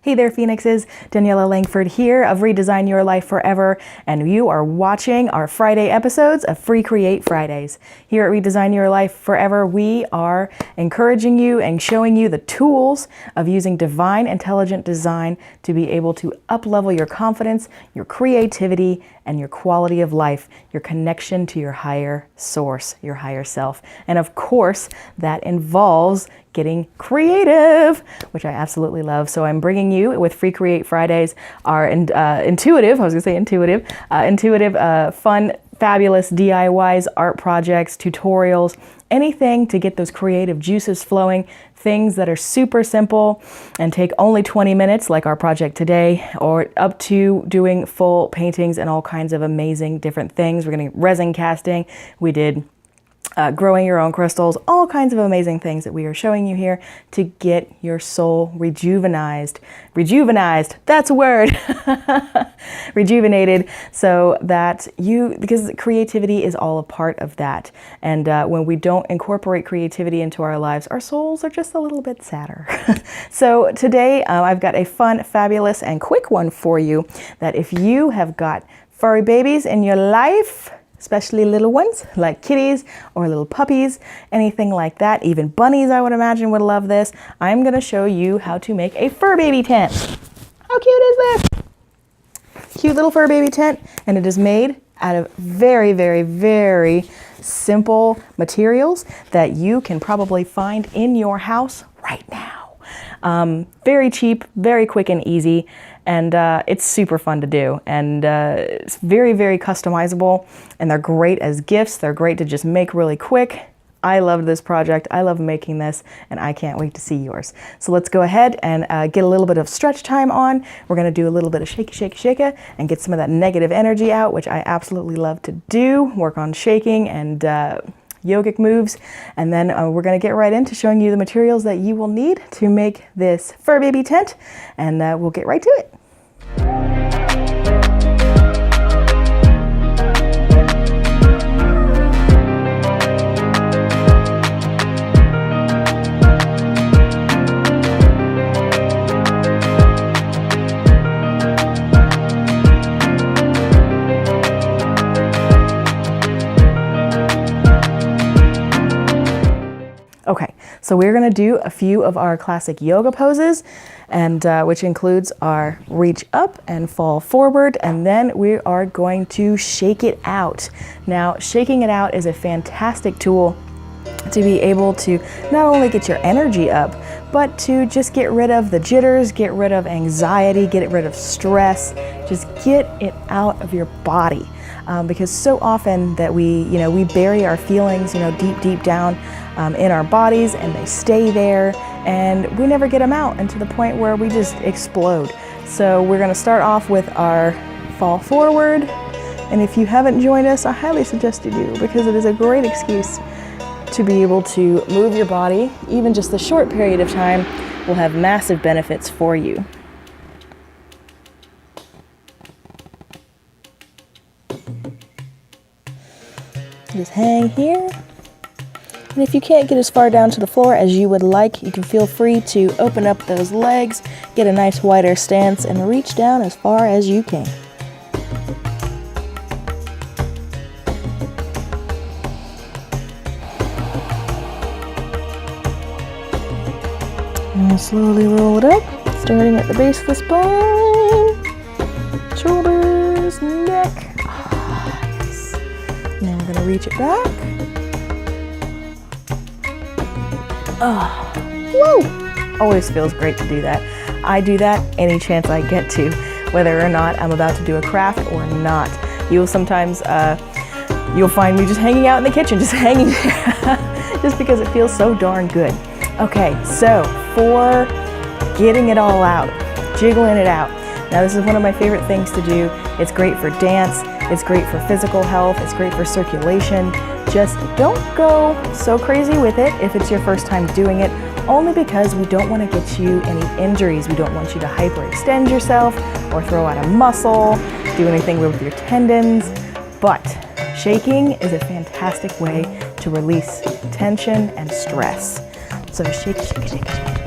Hey there, Phoenixes. Daniela Langford here of Redesign Your Life Forever, and you are watching our Friday episodes of Free Create Fridays. Here at Redesign Your Life Forever, we are encouraging you and showing you the tools of using divine intelligent design to be able to up-level your confidence, your creativity, and your quality of life, your connection to your higher source, your higher self. And of course, that involves getting creative, which I absolutely love. So I'm bringing you with Free Create Fridays our intuitive, fun, fabulous DIYs, art projects, tutorials, anything to get those creative juices flowing, things that are super simple and take only 20 minutes like our project today, or up to doing full paintings and all kinds of amazing different things. We're going to resin casting. We did growing your own crystals, all kinds of amazing things that we are showing you here to get your soul rejuvenized, that's a word, rejuvenated, so that because creativity is all a part of that. And when we don't incorporate creativity into our lives, our souls are just a little bit sadder. So today I've got a fun, fabulous, and quick one for you that if you have got furry babies in your life, especially little ones like kitties or little puppies, anything like that. Even bunnies, I would imagine, would love this. I'm going to show you how to make a Furbaby tent. How cute is this? Cute little Furbaby tent, and it is made out of very, very, very simple materials that you can probably find in your house right now. Very cheap, very quick and easy, and it's super fun to do, and it's very, very customizable, and they're great as gifts. They're great to just make really quick. I love this project. I love making this, and I can't wait to see yours. So let's go ahead and get a little bit of stretch time on. We're going to do a little bit of shake and get some of that negative energy out, which I absolutely love to do. Work on shaking and yogic moves, and then we're going to get right into showing you the materials that you will need to make this Furbaby tent, and we'll get right to it. Okay, so we're going to do a few of our classic yoga poses, and which includes our reach up and fall forward, and then we are going to shake it out. Now, shaking it out is a fantastic tool to be able to not only get your energy up, but to just get rid of the jitters, get rid of anxiety, get rid of stress, just get it out of your body. Because so often that we bury our feelings, deep down in our bodies, and they stay there, and we never get them out, and to the point where we just explode. So we're going to start off with our fall forward, and if you haven't joined us, I highly suggest you do, because it is a great excuse to be able to move your body. Even just a short period of time will have massive benefits for you. Just hang here. And if you can't get as far down to the floor as you would like, you can feel free to open up those legs, get a nice wider stance, and reach down as far as you can. And we'll slowly roll it up, starting at the base of the spine, shoulders, neck. Yes. Now we're going to reach it back. Oh, woo! Always feels great to do that. I do that any chance I get to, whether or not I'm about to do a craft or not. You'll sometimes, you'll find me just hanging out in the kitchen, just hanging there, just because it feels so darn good. Okay, so for getting it all out, jiggling it out. Now this is one of my favorite things to do. It's great for dance, it's great for physical health, it's great for circulation. Just don't go so crazy with it if it's your first time doing it, only because we don't want to get you any injuries. We don't want you to hyperextend yourself or throw out a muscle, do anything with your tendons. But shaking is a fantastic way to release tension and stress. So shake, shake, shake, shake.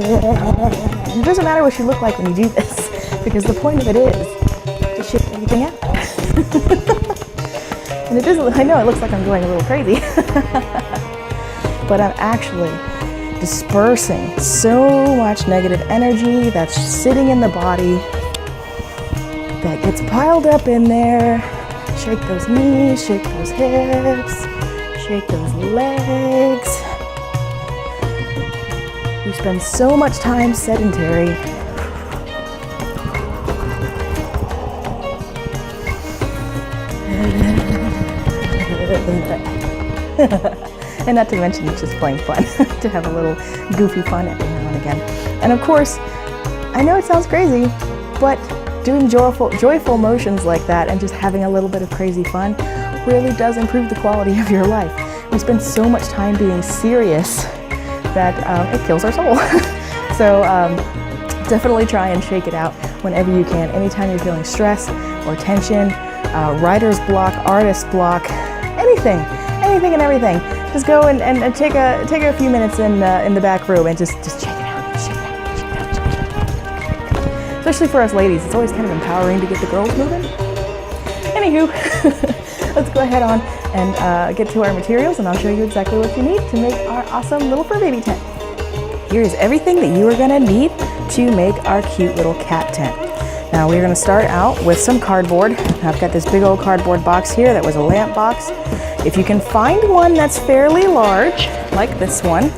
And it doesn't matter what you look like when you do this, because the point of it is to shake everything out. And it doesn't, I know it looks like I'm going a little crazy, but I'm actually dispersing so much negative energy that's sitting in the body that gets piled up in there. Shake those knees, shake those hips, shake those legs. We spend so much time sedentary. And not to mention it's just plain fun to have a little goofy fun every now and again. And of course, I know it sounds crazy, but doing joyful motions like that and just having a little bit of crazy fun really does improve the quality of your life. We spend so much time being serious that it kills our soul. So definitely try and shake it out whenever you can. Anytime you're feeling stress or tension, writer's block, artist block, anything and everything. Just go and take a few minutes in the back room and just shake it out, shake it out, shake it out, shake it out. Especially for us ladies, it's always kind of empowering to get the girls moving. Anywho, let's go ahead on and get to our materials, and I'll show you exactly what you need to make our awesome little Furbaby tent. Here is everything that you are going to need to make our cute little cat tent. Now we're going to start out with some cardboard. I've got this big old cardboard box here that was a lamp box. If you can find one that's fairly large, like this one,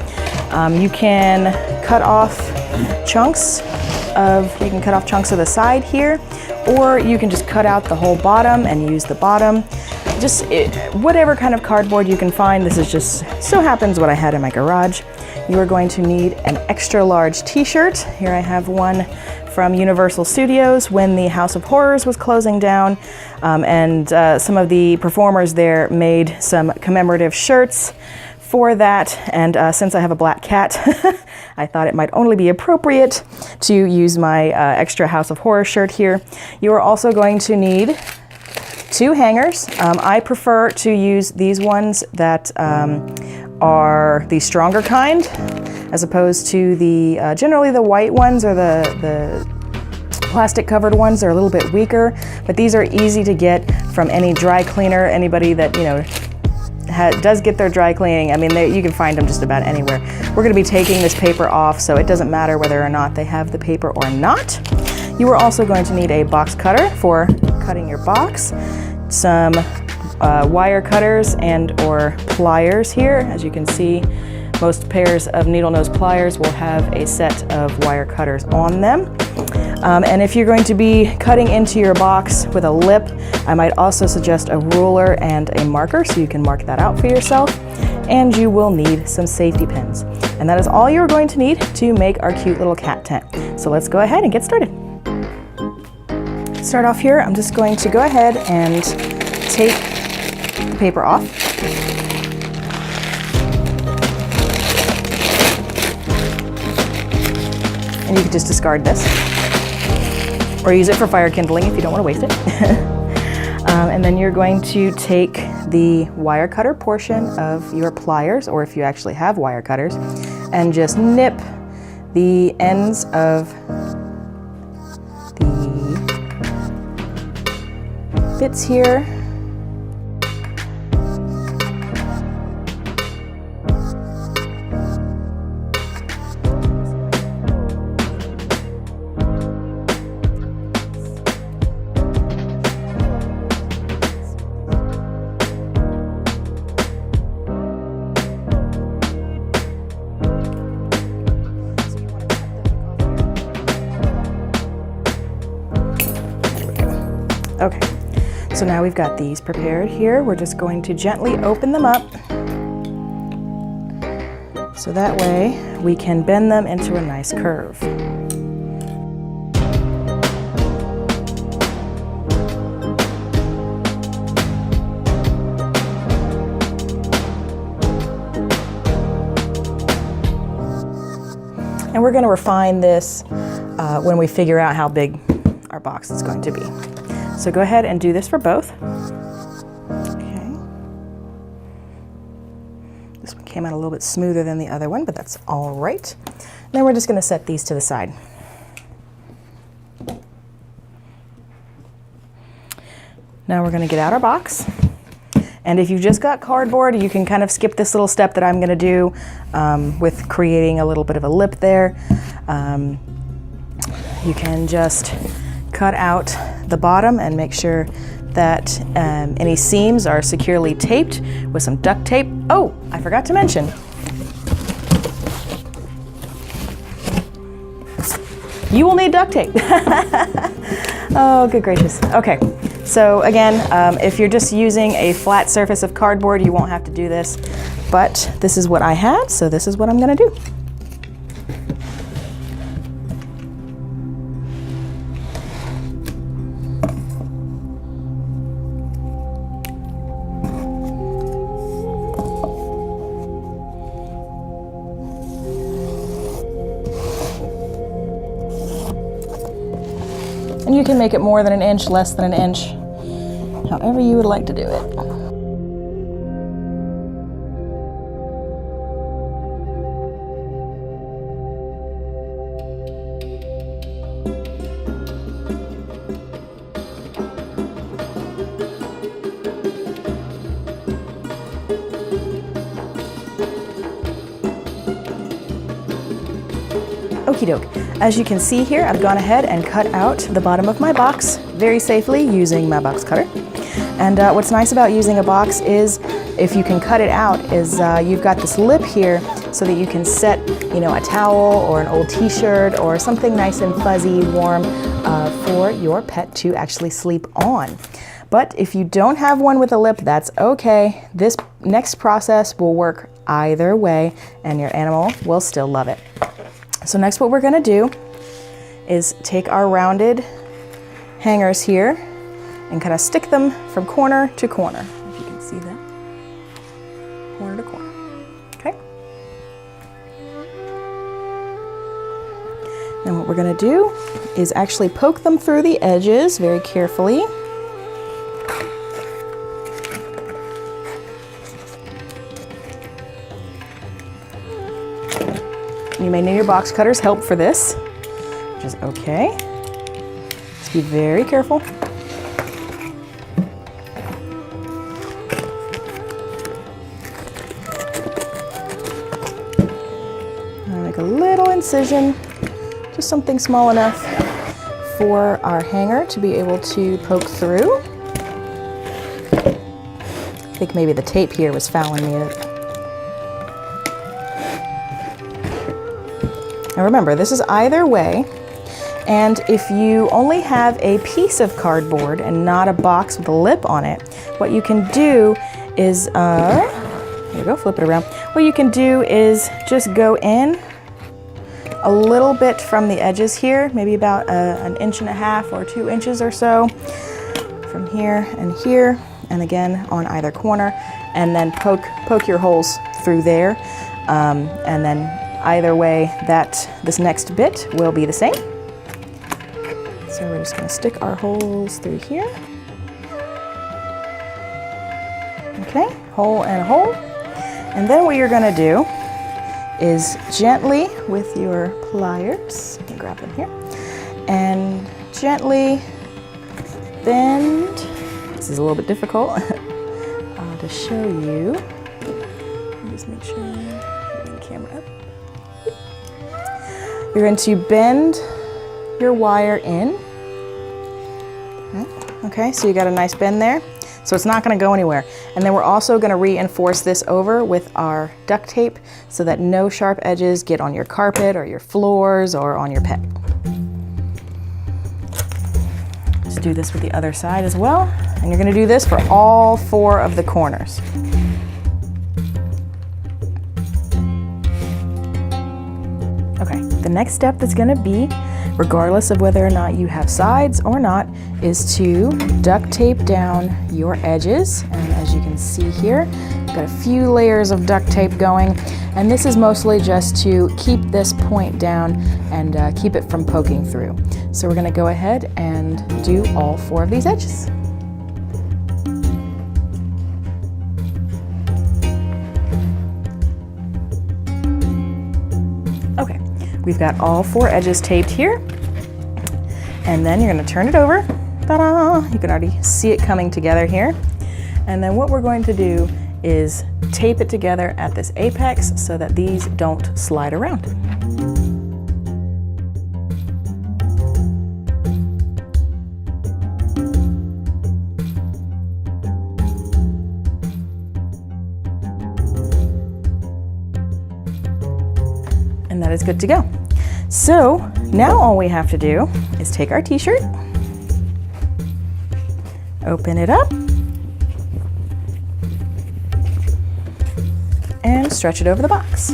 you can cut off chunks of the side here, or you can just cut out the whole bottom and use the bottom. Just whatever kind of cardboard you can find. This is just so happens what I had in my garage. You are going to need an extra large t-shirt. Here I have one from Universal Studios when the House of Horrors was closing down, and some of the performers there made some commemorative shirts for that, and since I have a black cat, I thought it might only be appropriate to use my extra House of Horrors shirt here. You are also going to need 2 hangers. I prefer to use these ones that are the stronger kind, as opposed to the generally the white ones or the plastic covered ones are a little bit weaker, but these are easy to get from any dry cleaner. Anybody that does get their dry cleaning, I mean, you can find them just about anywhere. We're going to be taking this paper off, so it doesn't matter whether or not they have the paper or not. You are also going to need a box cutter for cutting your box, some wire cutters and or pliers here. As you can see, most pairs of needle nose pliers will have a set of wire cutters on them. And if you're going to be cutting into your box with a lip, I might also suggest a ruler and a marker so you can mark that out for yourself. And you will need some safety pins. And that is all you're going to need to make our cute little cat tent. So let's go ahead and get started. Start off here, I'm just going to go ahead and take the paper off. And you can just discard this, or use it for fire kindling if you don't want to waste it. And then you're going to take the wire cutter portion of your pliers, or if you actually have wire cutters, and just nip the ends of the bits here. Okay, so now we've got these prepared here. We're just going to gently open them up so that way we can bend them into a nice curve. And we're going to refine this when we figure out how big our box is going to be. So go ahead and do this for both. Okay. This one came out a little bit smoother than the other one, but that's all right. Then we're just going to set these to the side. Now we're going to get out our box. And if you've just got cardboard, you can kind of skip this little step that I'm going to do with creating a little bit of a lip there. You can just cut out the bottom and make sure that any seams are securely taped with some duct tape. Oh, I forgot to mention. You will need duct tape. Oh, good gracious. Okay, so again, if you're just using a flat surface of cardboard, you won't have to do this, but this is what I had, so this is what I'm gonna do. And you can make it more than an inch, less than an inch, however you would like to do it. Okie doke. As you can see here, I've gone ahead and cut out the bottom of my box very safely using my box cutter. And what's nice about using a box is if you can cut it out is you've got this lip here so that you can set, you know, a towel or an old t-shirt or something nice and fuzzy, warm for your pet to actually sleep on. But if you don't have one with a lip, that's okay. This next process will work either way and your animal will still love it. So next what we're gonna do is take our rounded hangers here and kind of stick them from corner to corner. If you can see that, corner to corner, okay? Then what we're gonna do is actually poke them through the edges very carefully. You may need your box cutter's help for this, which is okay. Just be very careful. I'll make a little incision, just something small enough for our hanger to be able to poke through. I think maybe the tape here was fouling me. Now remember, this is either way, and if you only have a piece of cardboard and not a box with a lip on it, what you can do is, here we go, flip it around. What you can do is just go in a little bit from the edges here, maybe about an inch and a half or 2 inches or so, from here, and again on either corner, and then poke your holes through there, and then either way, this next bit will be the same. So we're just going to stick our holes through here. Okay, hole and a hole. And then what you're going to do is gently with your pliers, you grab them here, and gently bend. This is a little bit difficult to show you. Just make sure you bring the camera up. You're going to bend your wire in. Okay, so you got a nice bend there. So it's not going to go anywhere. And then we're also going to reinforce this over with our duct tape so that no sharp edges get on your carpet or your floors or on your pet. Just do this with the other side as well. And you're going to do this for all 4 of the corners. Okay, the next step that's going to be, regardless of whether or not you have sides or not, is to duct tape down your edges. And as you can see here, I've got a few layers of duct tape going, and this is mostly just to keep this point down and keep it from poking through. So we're going to go ahead and do all 4 of these edges. Okay, we've got all 4 edges taped here. And then you're gonna turn it over. Ta-da! You can already see it coming together here. And then what we're going to do is tape it together at this apex so that these don't slide around. And that is good to go. So now all we have to do is take our t-shirt, open it up, and stretch it over the box.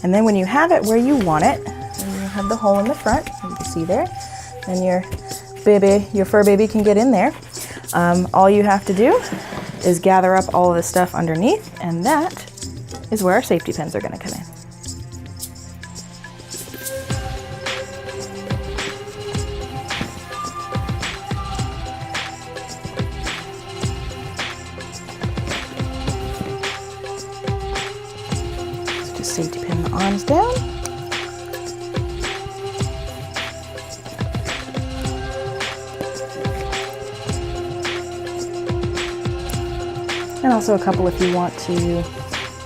And then when you have it where you want it, and you have the hole in the front, you can see there, and your fur baby can get in there. All you have to do is gather up all of the stuff underneath, and that is where our safety pins are going to come in. So just safety pin the arms down. And also a couple if you want to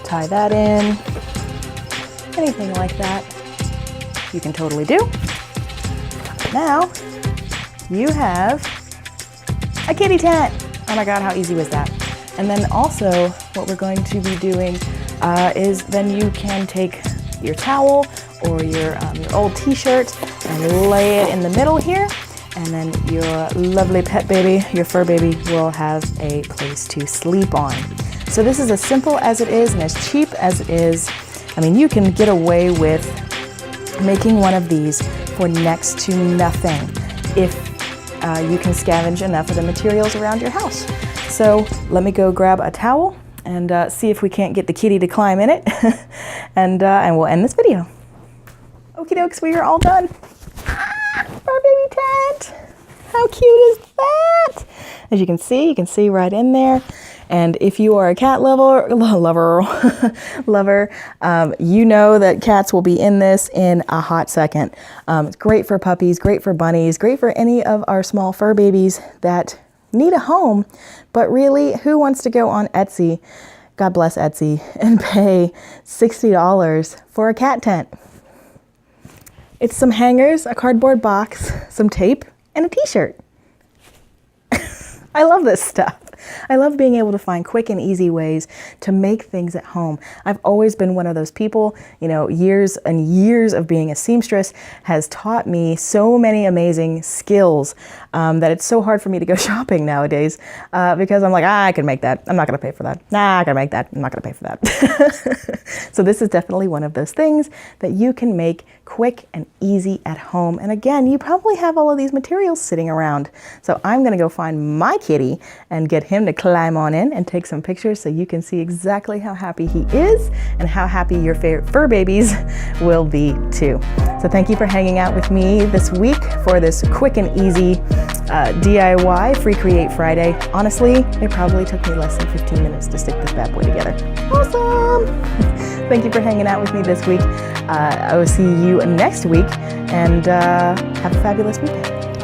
tie that in, anything like that, you can totally do. Now, you have a kitty tent. Oh my God, how easy was that? And then also what we're going to be doing is then you can take your towel or your old t-shirt and lay it in the middle here. And then your lovely pet baby, your fur baby, will have a place to sleep on. So this is as simple as it is and as cheap as it is. I mean, you can get away with making one of these for next to nothing if you can scavenge enough of the materials around your house. So let me go grab a towel and see if we can't get the kitty to climb in it. and we'll end this video. Okie dokes, we are all done. Furbaby tent. How cute is that? As you can see right in there. And if you are a cat lover, you know that cats will be in this in a hot second. It's great for puppies, great for bunnies, great for any of our small fur babies that need a home. But really, who wants to go on Etsy, God bless Etsy, and pay $60 for a cat tent? It's some hangers, a cardboard box, some tape, and a t-shirt. I love this stuff. I love being able to find quick and easy ways to make things at home. I've always been one of those people, you know, years and years of being a seamstress has taught me so many amazing skills that it's so hard for me to go shopping nowadays because I'm like, I can make that. I'm not going to pay for that. I can make that. I'm not going to pay for that. So this is definitely one of those things that you can make quick and easy at home. And again, you probably have all of these materials sitting around. So I'm going to go find my kitty and get him to climb on in and take some pictures so you can see exactly how happy he is and how happy your fur babies will be too. So thank you for hanging out with me this week for this quick and easy DIY Free Create Friday. Honestly, it probably took me less than 15 minutes to stick this bad boy together. Awesome! Thank you for hanging out with me this week. I will see you next week and have a fabulous weekend.